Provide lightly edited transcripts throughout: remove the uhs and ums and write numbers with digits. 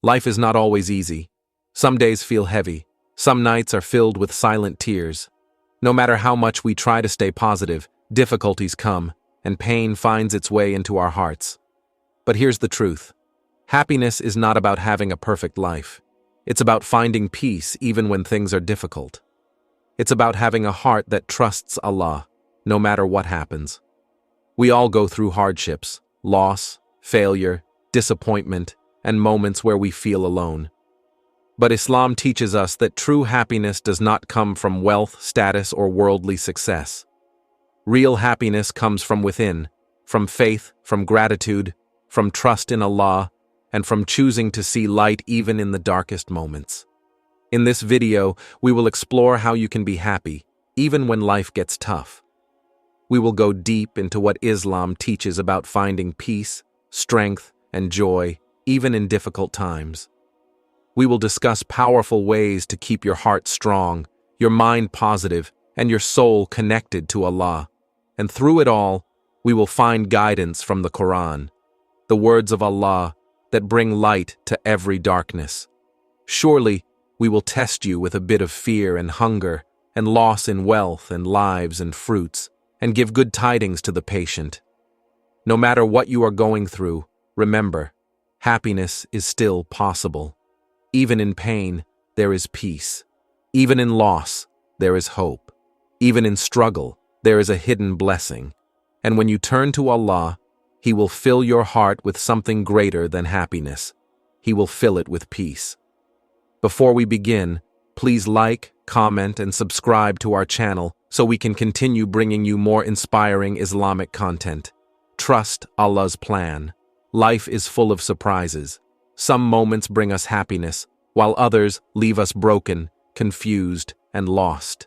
Life is not always easy. Some days feel heavy. Some nights are filled with silent tears. No matter how much we try to stay positive, difficulties come, and pain finds its way into our hearts. But here's the truth. Happiness is not about having a perfect life. It's about finding peace even when things are difficult. It's about having a heart that trusts Allah, no matter what happens. We all go through hardships, loss, failure, disappointment, and moments where we feel alone. But Islam teaches us that true happiness does not come from wealth, status, or worldly success. Real happiness comes from within, from faith, from gratitude, from trust in Allah, and from choosing to see light even in the darkest moments. In this video, we will explore how you can be happy, even when life gets tough. We will go deep into what Islam teaches about finding peace, strength, and joy, even in difficult times. We will discuss powerful ways to keep your heart strong, your mind positive, and your soul connected to Allah. And through it all, we will find guidance from the Quran, the words of Allah that bring light to every darkness. Surely, we will test you with a bit of fear and hunger, and loss in wealth and lives and fruits, and give good tidings to the patient. No matter what you are going through, remember, happiness is still possible. Even in pain, there is peace. Even in loss, there is hope. Even in struggle, there is a hidden blessing. And when you turn to Allah, He will fill your heart with something greater than happiness. He will fill it with peace. Before we begin, please like, comment, and subscribe to our channel so we can continue bringing you more inspiring Islamic content. Trust Allah's plan. Life is full of surprises. Some moments bring us happiness, while others leave us broken, confused, and lost.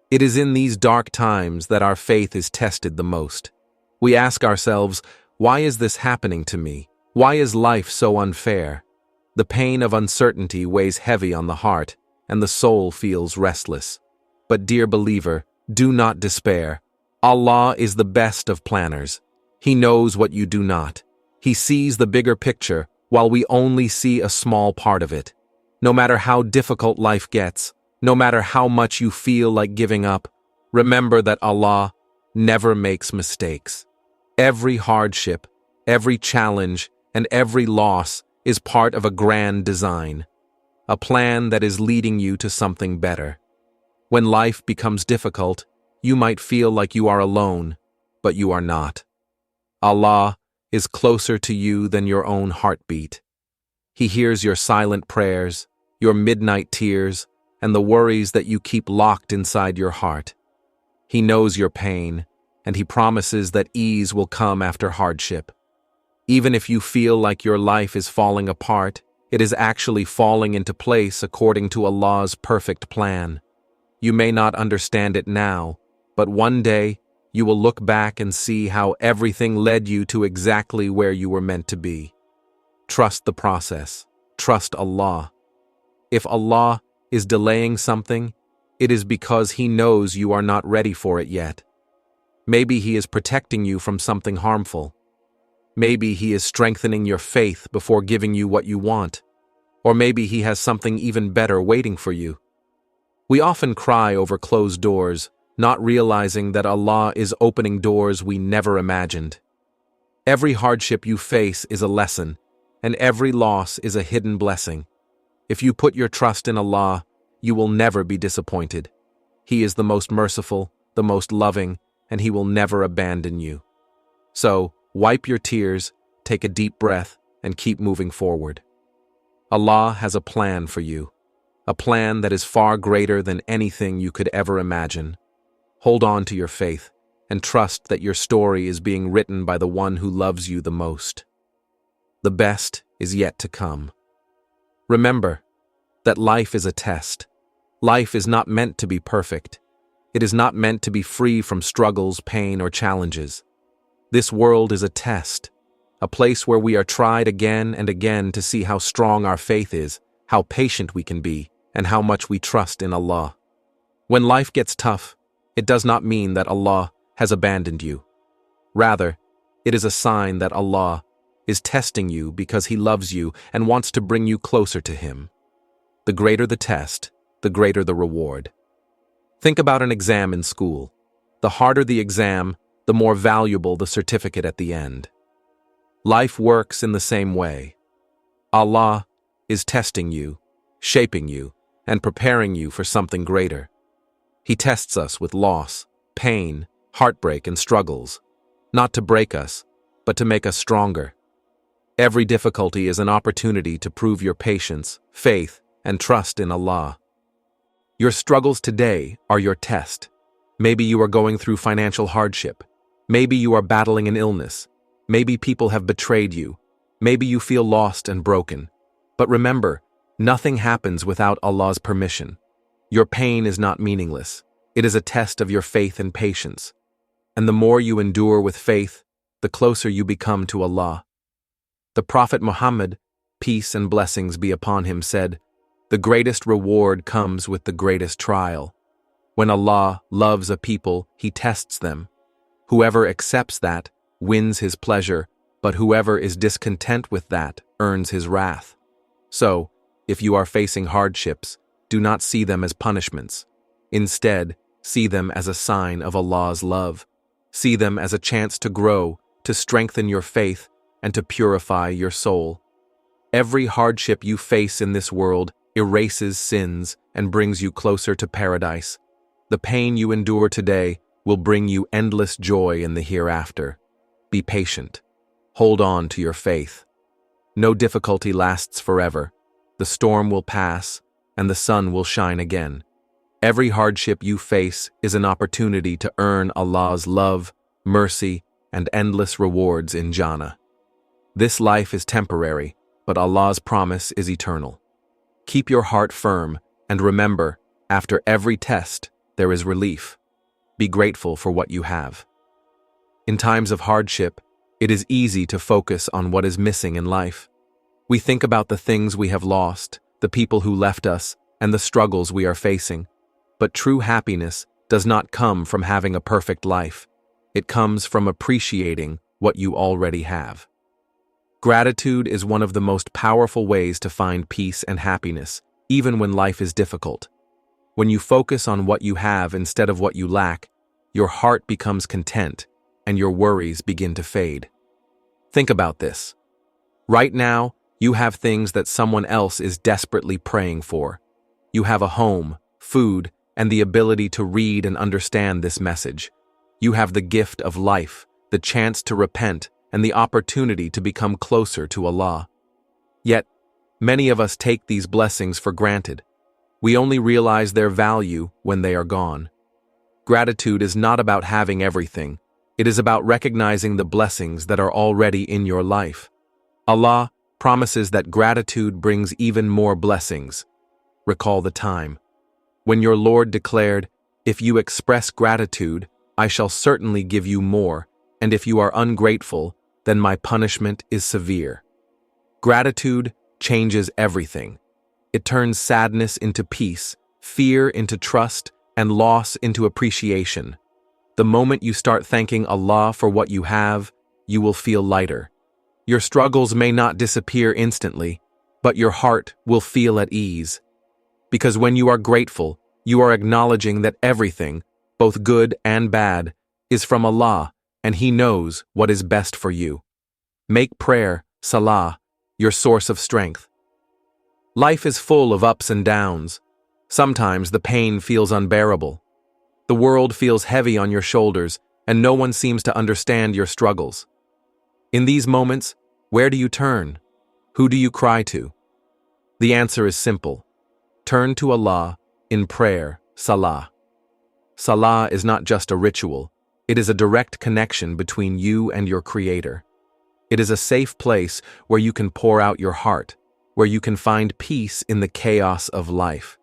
It is in these dark times that our faith is tested the most. We ask ourselves, why is this happening to me? Why is life so unfair? The pain of uncertainty weighs heavy on the heart, and the soul feels restless. But dear believer, do not despair. Allah is the best of planners. He knows what you do not. He sees the bigger picture, while we only see a small part of it. No matter how difficult life gets, no matter how much you feel like giving up, remember that Allah never makes mistakes. Every hardship, every challenge, and every loss is part of a grand design, a plan that is leading you to something better. When life becomes difficult, you might feel like you are alone, but you are not. Allah is closer to you than your own heartbeat. He hears your silent prayers, your midnight tears, and the worries that you keep locked inside your heart. He knows your pain, and He promises that ease will come after hardship. Even if you feel like your life is falling apart, it is actually falling into place according to Allah's perfect plan. You may not understand it now, but one day you will look back and see how everything led you to exactly where you were meant to be. Trust the process. Trust Allah. If Allah is delaying something, it is because He knows you are not ready for it yet. Maybe He is protecting you from something harmful. Maybe He is strengthening your faith before giving you what you want. Or maybe He has something even better waiting for you. We often cry over closed doors, not realizing that Allah is opening doors we never imagined. Every hardship you face is a lesson, and every loss is a hidden blessing. If you put your trust in Allah, you will never be disappointed. He is the most merciful, the most loving, and He will never abandon you. So, wipe your tears, take a deep breath, and keep moving forward. Allah has a plan for you, a plan that is far greater than anything you could ever imagine. Hold on to your faith, and trust that your story is being written by the one who loves you the most. The best is yet to come. Remember that life is a test. Life is not meant to be perfect. It is not meant to be free from struggles, pain, or challenges. This world is a test, a place where we are tried again and again to see how strong our faith is, how patient we can be, and how much we trust in Allah. When life gets tough, it does not mean that Allah has abandoned you. Rather, it is a sign that Allah is testing you because He loves you and wants to bring you closer to Him. The greater the test, the greater the reward. Think about an exam in school. The harder the exam, the more valuable the certificate at the end. Life works in the same way. Allah is testing you, shaping you, and preparing you for something greater. He tests us with loss, pain, heartbreak, and struggles, not to break us, but to make us stronger. Every difficulty is an opportunity to prove your patience, faith, and trust in Allah. Your struggles today are your test. Maybe you are going through financial hardship. Maybe you are battling an illness. Maybe people have betrayed you. Maybe you feel lost and broken. But remember, nothing happens without Allah's permission. Your pain is not meaningless. It is a test of your faith and patience. And the more you endure with faith, the closer you become to Allah. The Prophet Muhammad, peace and blessings be upon him, said, "The greatest reward comes with the greatest trial. When Allah loves a people, He tests them. Whoever accepts that wins His pleasure, but whoever is discontent with that earns His wrath." So, if you are facing hardships, do not see them as punishments. Instead, see them as a sign of Allah's love. See them as a chance to grow, to strengthen your faith, and to purify your soul. Every hardship you face in this world erases sins and brings you closer to paradise. The pain you endure today will bring you endless joy in the hereafter. Be patient. Hold on to your faith. No difficulty lasts forever. The storm will pass, and the sun will shine again. Every hardship you face is an opportunity to earn Allah's love, mercy, and endless rewards in Jannah. This life is temporary, but Allah's promise is eternal. Keep your heart firm, and remember, after every test, there is relief. Be grateful for what you have. In times of hardship, it is easy to focus on what is missing in life. We think about the things we have lost, the people who left us, and the struggles we are facing. But true happiness does not come from having a perfect life. It comes from appreciating what you already have. Gratitude is one of the most powerful ways to find peace and happiness, even when life is difficult. When you focus on what you have instead of what you lack, your heart becomes content, and your worries begin to fade. Think about this. Right now, you have things that someone else is desperately praying for. You have a home, food, and the ability to read and understand this message. You have the gift of life, the chance to repent, and the opportunity to become closer to Allah. Yet, many of us take these blessings for granted. We only realize their value when they are gone. Gratitude is not about having everything. It is about recognizing the blessings that are already in your life. Allah promises that gratitude brings even more blessings. Recall the time when your Lord declared, "If you express gratitude, I shall certainly give you more, and if you are ungrateful, then my punishment is severe." Gratitude changes everything. It turns sadness into peace, fear into trust, and loss into appreciation. The moment you start thanking Allah for what you have, you will feel lighter. Your struggles may not disappear instantly, but your heart will feel at ease. Because when you are grateful, you are acknowledging that everything, both good and bad, is from Allah, and He knows what is best for you. Make prayer, Salah, your source of strength. Life is full of ups and downs. Sometimes the pain feels unbearable. The world feels heavy on your shoulders, and no one seems to understand your struggles. In these moments, where do you turn? Who do you cry to? The answer is simple. Turn to Allah in prayer, Salah. Salah is not just a ritual. It is a direct connection between you and your Creator. It is a safe place where you can pour out your heart, where you can find peace in the chaos of life.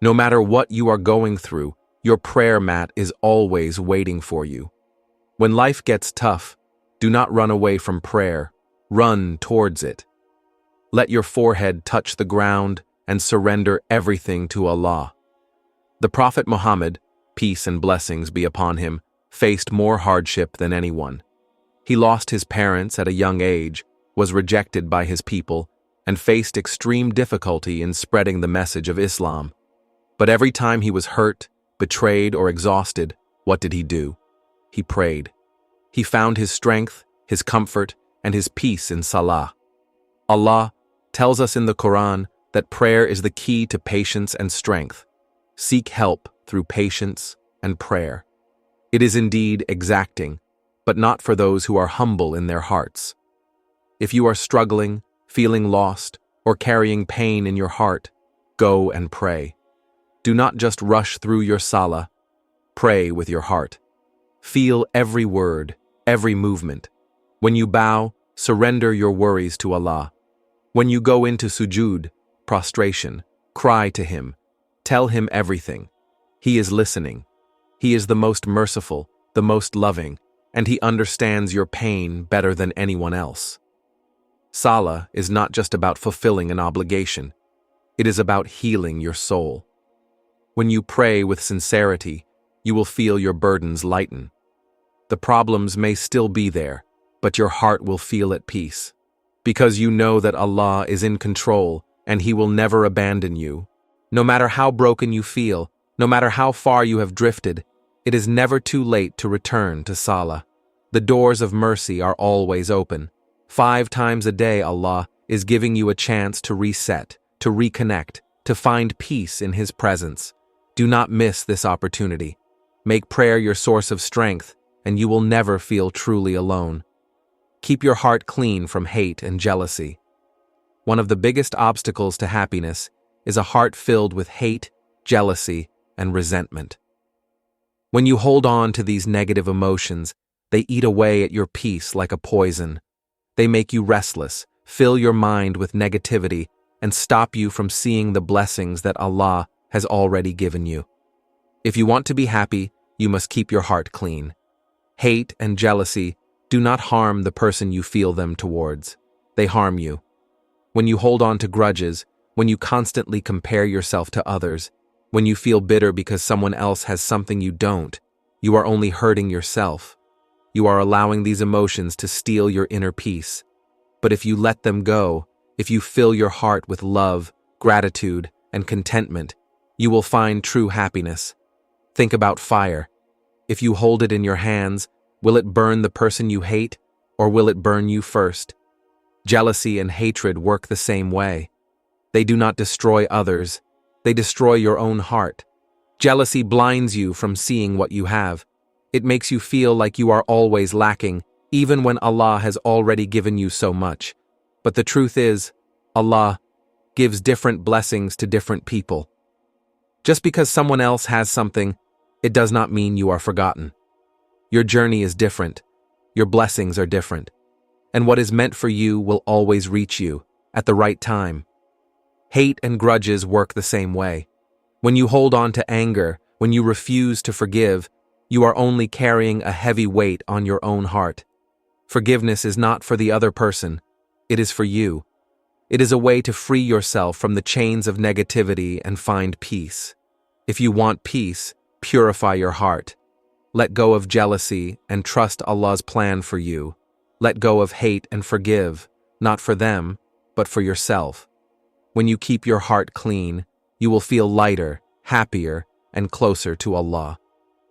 No matter what you are going through, your prayer mat is always waiting for you. When life gets tough, do not run away from prayer. Run towards it. Let your forehead touch the ground and surrender everything to Allah. The Prophet Muhammad, peace and blessings be upon him, faced more hardship than anyone. He lost his parents at a young age, was rejected by his people, and faced extreme difficulty in spreading the message of Islam. But every time he was hurt, betrayed, or exhausted, what did he do? He prayed. He found his strength, his comfort, and his peace in Salah. Allah tells us in the Quran that prayer is the key to patience and strength. Seek help through patience and prayer. It is indeed exacting, but not for those who are humble in their hearts. If you are struggling, feeling lost, or carrying pain in your heart, go and pray. Do not just rush through your Salah. Pray with your heart. Feel every word, every movement. When you bow, surrender your worries to Allah. When you go into sujud, prostration, cry to Him. Tell Him everything. He is listening. He is the most merciful, the most loving, and He understands your pain better than anyone else. Salah is not just about fulfilling an obligation. It is about healing your soul. When you pray with sincerity, you will feel your burdens lighten. The problems may still be there, but your heart will feel at peace, because you know that Allah is in control and He will never abandon you. No matter how broken you feel, no matter how far you have drifted, it is never too late to return to Salah. The doors of mercy are always open. 5 times a day Allah is giving you a chance to reset, to reconnect, to find peace in His presence. Do not miss this opportunity. Make prayer your source of strength, and you will never feel truly alone. Keep your heart clean from hate and jealousy. One of the biggest obstacles to happiness is a heart filled with hate, jealousy, and resentment. When you hold on to these negative emotions, they eat away at your peace like a poison. They make you restless, fill your mind with negativity, and stop you from seeing the blessings that Allah has already given you. If you want to be happy, you must keep your heart clean. Hate and jealousy do not harm the person you feel them towards. They harm you. When you hold on to grudges, when you constantly compare yourself to others, when you feel bitter because someone else has something you don't, you are only hurting yourself. You are allowing these emotions to steal your inner peace. But if you let them go, if you fill your heart with love, gratitude, and contentment, you will find true happiness. Think about fire. If you hold it in your hands, will it burn the person you hate, or will it burn you first? Jealousy and hatred work the same way. They do not destroy others. They destroy your own heart. Jealousy blinds you from seeing what you have. It makes you feel like you are always lacking, even when Allah has already given you so much. But the truth is, Allah gives different blessings to different people. Just because someone else has something, it does not mean you are forgotten. Your journey is different. Your blessings are different. And what is meant for you will always reach you at the right time. Hate and grudges work the same way. When you hold on to anger, when you refuse to forgive, you are only carrying a heavy weight on your own heart. Forgiveness is not for the other person. It is for you. It is a way to free yourself from the chains of negativity and find peace. If you want peace, purify your heart. Let go of jealousy and trust Allah's plan for you. Let go of hate and forgive, not for them, but for yourself. When you keep your heart clean, you will feel lighter, happier, and closer to Allah.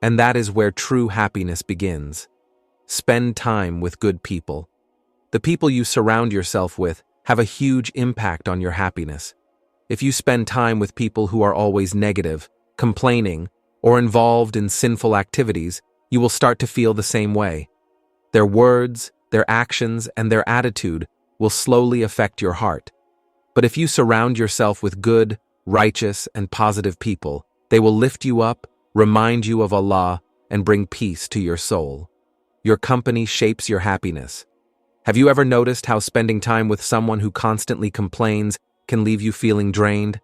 And that is where true happiness begins. Spend time with good people. The people you surround yourself with have a huge impact on your happiness. If you spend time with people who are always negative, complaining, or involved in sinful activities, you will start to feel the same way. Their words, their actions, and their attitude will slowly affect your heart. But if you surround yourself with good, righteous, and positive people, they will lift you up, remind you of Allah, and bring peace to your soul. Your company shapes your happiness. Have you ever noticed how spending time with someone who constantly complains can leave you feeling drained?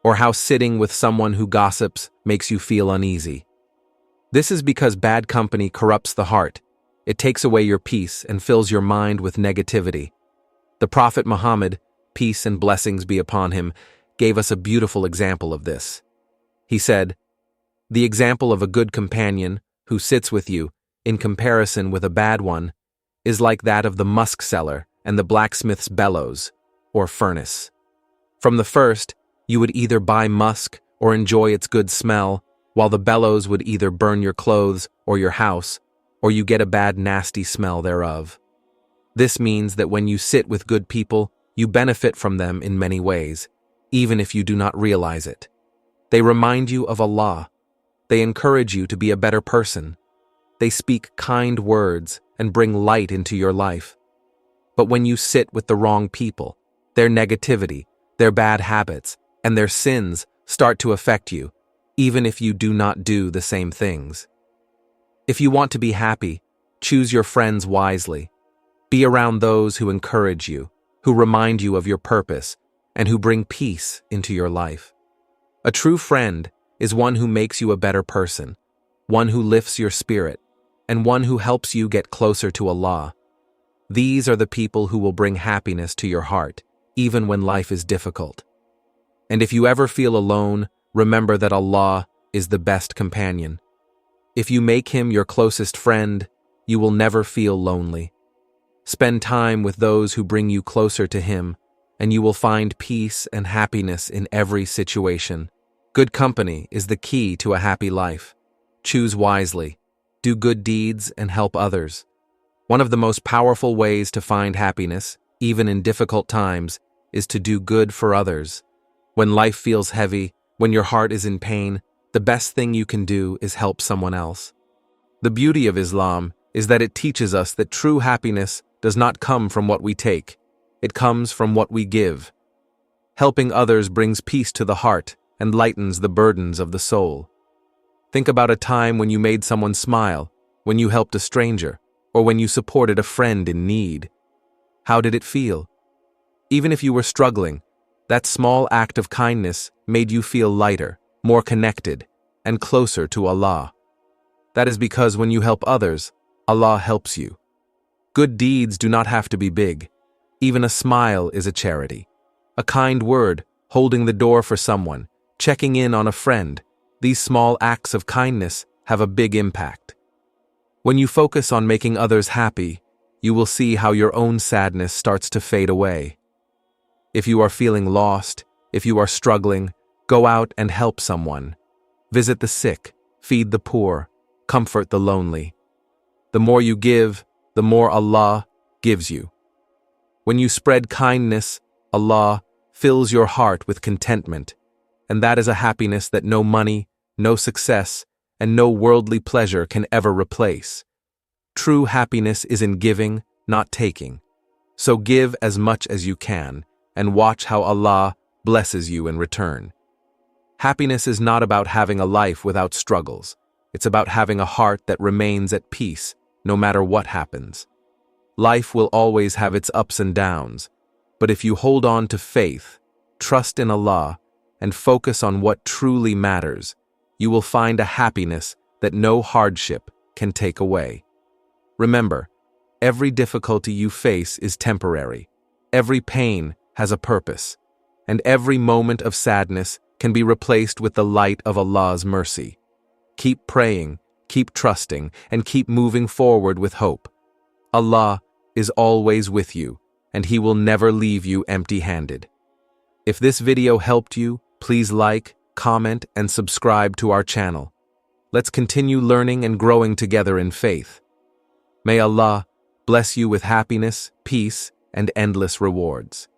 Or how sitting with someone who gossips makes you feel uneasy? This is because bad company corrupts the heart. It takes away your peace and fills your mind with negativity. The Prophet Muhammad, peace and blessings be upon him, gave us a beautiful example of this. He said, "The example of a good companion who sits with you, in comparison with a bad one, is like that of the musk seller and the blacksmith's bellows, or furnace. From the first, you would either buy musk or enjoy its good smell, while the bellows would either burn your clothes or your house, or you get a bad nasty smell thereof. This means that when you sit with good people, you benefit from them in many ways, even if you do not realize it. They remind you of Allah. They encourage you to be a better person. They speak kind words and bring light into your life. But when you sit with the wrong people, their negativity, their bad habits, and their sins start to affect you, even if you do not do the same things. If you want to be happy, choose your friends wisely. Be around those who encourage you, who remind you of your purpose, and who bring peace into your life. A true friend is one who makes you a better person, one who lifts your spirit, and one who helps you get closer to Allah. These are the people who will bring happiness to your heart, even when life is difficult. And if you ever feel alone, remember that Allah is the best companion. If you make Him your closest friend, you will never feel lonely. Spend time with those who bring you closer to Him, and you will find peace and happiness in every situation. Good company is the key to a happy life. Choose wisely, do good deeds, and help others. One of the most powerful ways to find happiness, even in difficult times, is to do good for others. When life feels heavy, when your heart is in pain, the best thing you can do is help someone else. The beauty of Islam is that it teaches us that true happiness does not come from what we take. It comes from what we give. Helping others brings peace to the heart and lightens the burdens of the soul. Think about a time when you made someone smile, when you helped a stranger, or when you supported a friend in need. How did it feel? Even if you were struggling, that small act of kindness made you feel lighter, more connected, and closer to Allah. That is because when you help others, Allah helps you. Good deeds do not have to be big. Even a smile is a charity. A kind word, holding the door for someone, checking in on a friend, these small acts of kindness have a big impact. When you focus on making others happy, you will see how your own sadness starts to fade away. If you are feeling lost, if you are struggling, go out and help someone. Visit the sick, feed the poor, comfort the lonely. The more you give, the more Allah gives you. When you spread kindness, Allah fills your heart with contentment, and that is a happiness that no money, no success, and no worldly pleasure can ever replace. True happiness is in giving, not taking. So give as much as you can, and watch how Allah blesses you in return. Happiness is not about having a life without struggles. It's about having a heart that remains at peace, no matter what happens. Life will always have its ups and downs, but if you hold on to faith, trust in Allah, and focus on what truly matters, you will find a happiness that no hardship can take away. Remember, every difficulty you face is temporary. Every pain has a purpose, and every moment of sadness can be replaced with the light of Allah's mercy. Keep praying, keep trusting, and keep moving forward with hope. Allah is always with you, and He will never leave you empty-handed. If this video helped you, please like, comment, and subscribe to our channel. Let's continue learning and growing together in faith. May Allah bless you with happiness, peace, and endless rewards.